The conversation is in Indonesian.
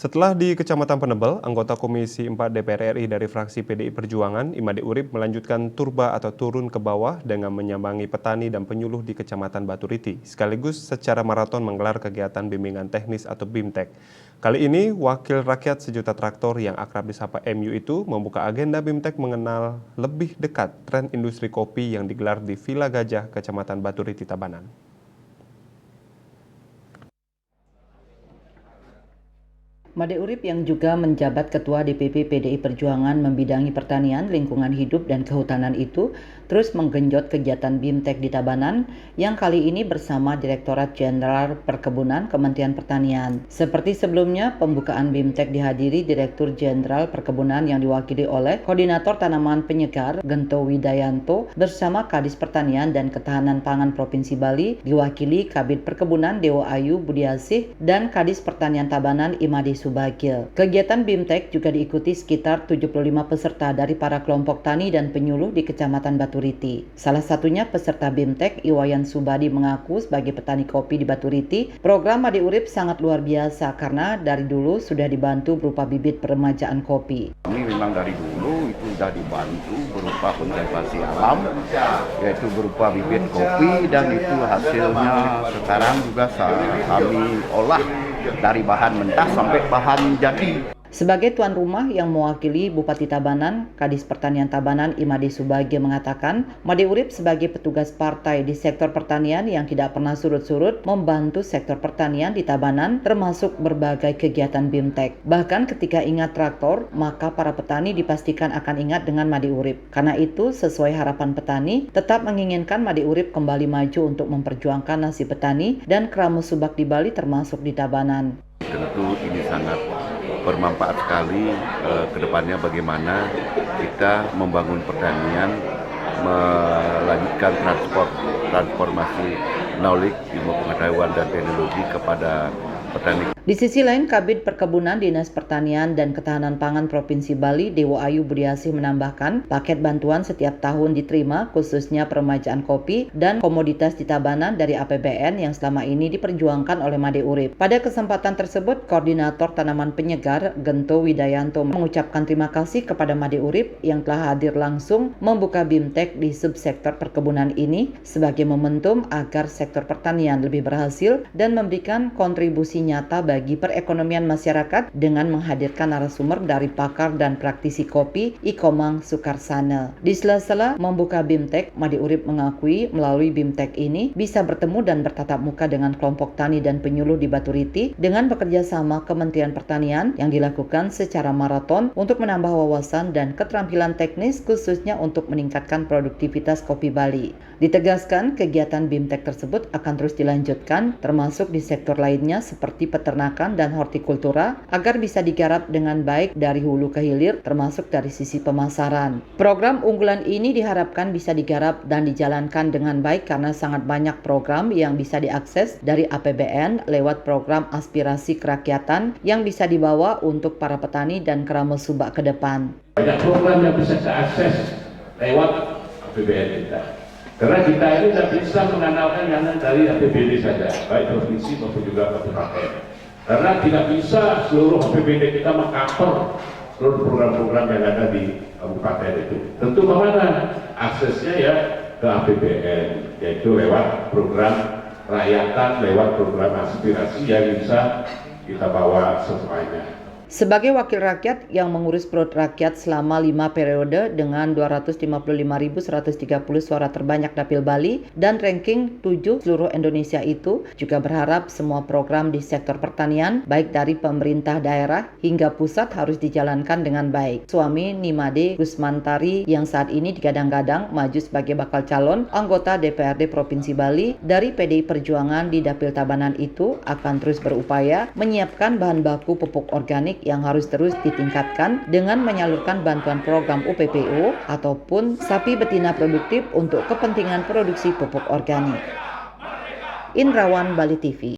Setelah di Kecamatan Penebel, anggota Komisi 4 DPR RI dari fraksi PDI Perjuangan, Imade Urip melanjutkan turba atau turun ke bawah dengan menyambangi petani dan penyuluh di Kecamatan Baturiti, sekaligus secara maraton menggelar kegiatan bimbingan teknis atau BIMTEK. Kali ini, Wakil Rakyat Sejuta Traktor yang akrab disapa MU itu membuka agenda BIMTEK mengenal lebih dekat tren industri kopi yang digelar di Villa Gajah, Kecamatan Baturiti, Tabanan. Made Urip yang juga menjabat Ketua DPP PDI Perjuangan membidangi pertanian, lingkungan hidup, dan kehutanan itu terus menggenjot kegiatan BIMTEK di Tabanan yang kali ini bersama Direktorat Jenderal Perkebunan Kementerian Pertanian. Seperti sebelumnya, pembukaan BIMTEK dihadiri Direktur Jenderal Perkebunan yang diwakili oleh Koordinator Tanaman Penyegar Gento Widayanto bersama Kadis Pertanian dan Ketahanan Pangan Provinsi Bali diwakili Kabid Perkebunan Dewo Ayu Budiasih dan Kadis Pertanian Tabanan Imade Subagio. Kegiatan BIMTEK juga diikuti sekitar 75 peserta dari para kelompok tani dan penyuluh di Kecamatan Baturiti. Salah satunya peserta BIMTEK, Iwayan Subadi, mengaku sebagai petani kopi di Baturiti, program Made Urip sangat luar biasa karena dari dulu sudah dibantu berupa bibit peremajaan kopi. Ini memang dari dulu itu sudah dibantu berupa konservasi alam, yaitu berupa bibit kopi, dan itu hasilnya sekarang juga kami olah dari bahan mentah sampai bahan jadi. Sebagai tuan rumah yang mewakili Bupati Tabanan, Kadis Pertanian Tabanan Imade Subagio mengatakan, Made Urip sebagai petugas partai di sektor pertanian yang tidak pernah surut-surut membantu sektor pertanian di Tabanan termasuk berbagai kegiatan BIMTEK. Bahkan ketika ingat traktor, maka para petani dipastikan akan ingat dengan Made Urip. Karena itu, sesuai harapan petani, tetap menginginkan Made Urip kembali maju untuk memperjuangkan nasib petani dan keramu subak di Bali termasuk di Tabanan. Tentu ini sangat bermanfaat sekali ke depannya bagaimana kita membangun pertanian, melanjutkan transformasi knowledge, ilmu pengetahuan dan teknologi kepada petani. Di sisi lain, Kabid Perkebunan Dinas Pertanian dan Ketahanan Pangan Provinsi Bali, Dewo Ayu Budiasih menambahkan, paket bantuan setiap tahun diterima khususnya peremajaan kopi dan komoditas di Tabanan dari APBN yang selama ini diperjuangkan oleh Made Urip. Pada kesempatan tersebut, Koordinator Tanaman Penyegar Gento Widayanto mengucapkan terima kasih kepada Made Urip yang telah hadir langsung membuka BIMTEK di subsektor perkebunan ini sebagai momentum agar sektor pertanian lebih berhasil dan memberikan kontribusi nyata bagi perekonomian masyarakat dengan menghadirkan narasumber dari pakar dan praktisi kopi Ikomang Sukarsana. Di sela-sela membuka BIMTEK, Made Urip mengakui melalui BIMTEK ini bisa bertemu dan bertatap muka dengan kelompok tani dan penyuluh di Baturiti dengan bekerja sama Kementerian Pertanian yang dilakukan secara maraton untuk menambah wawasan dan keterampilan teknis khususnya untuk meningkatkan produktivitas kopi Bali. Ditegaskan, kegiatan BIMTEK tersebut akan terus dilanjutkan termasuk di sektor lainnya seperti peternakan dan hortikultura agar bisa digarap dengan baik dari hulu ke hilir termasuk dari sisi pemasaran. Program unggulan ini diharapkan bisa digarap dan dijalankan dengan baik karena sangat banyak program yang bisa diakses dari APBN lewat program aspirasi kerakyatan yang bisa dibawa untuk para petani dan keramu subak ke depan. Banyak program yang bisa diakses lewat APBN kita. Karena kita ini tidak bisa mengandalkan dana dari APBD saja, baik provinsi maupun juga kabupaten. Karena tidak bisa seluruh APBD kita meng-cover seluruh program-program yang ada di kabupaten itu. Tentu kemana? Aksesnya ya ke APBN, yaitu lewat program rakyatan, lewat program aspirasi yang bisa kita bawa semuanya. Sebagai wakil rakyat yang mengurus perut rakyat selama 5 periode dengan 255.130 suara terbanyak Dapil Bali dan ranking 7 seluruh Indonesia itu juga berharap semua program di sektor pertanian baik dari pemerintah daerah hingga pusat harus dijalankan dengan baik. Suami Nimade Gusmantari yang saat ini digadang-gadang maju sebagai bakal calon anggota DPRD Provinsi Bali dari PDI Perjuangan di Dapil Tabanan itu akan terus berupaya menyiapkan bahan baku pupuk organik yang harus terus ditingkatkan dengan menyalurkan bantuan program UPPO ataupun sapi betina produktif untuk kepentingan produksi pupuk organik. Indrawan, Bali TV.